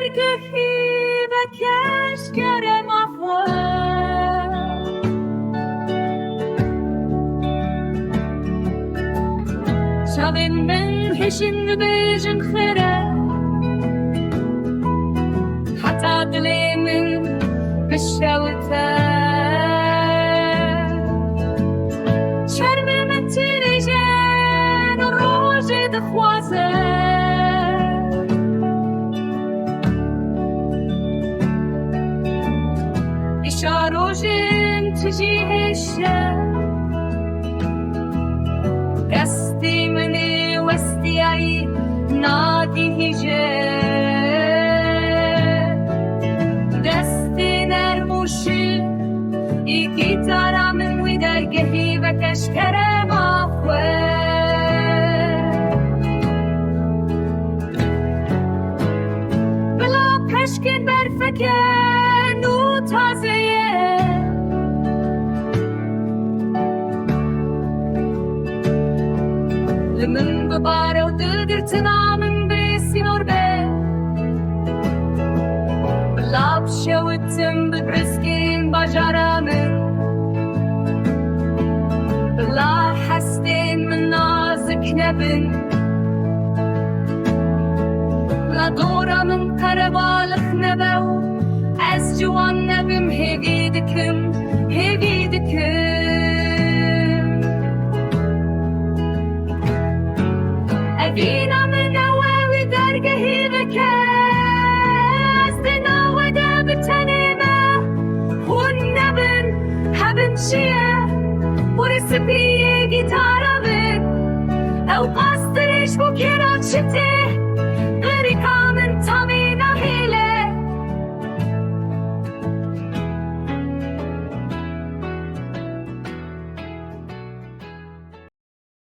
درگهی و کشگر مفوه شبن من هشن بیجن خیره حتی دلی من بشوته شرم من تریجن و روژ دخوازه روژن تجیهشه دستی منی وستی ای نادی هیجه دستی نرموشی ای گیتارا من وی درگهی و کشکره مافوه بلا پشکن برفکن و تازه من بباره و دلگرتنا من بسینور به بلاب شوتم بدرسکرین باجارا من بلا حستین من نازک نبن بلا دورا من قربالخ نبو از جوان نبم هیدکم أبينا من نواوي درجه هيبك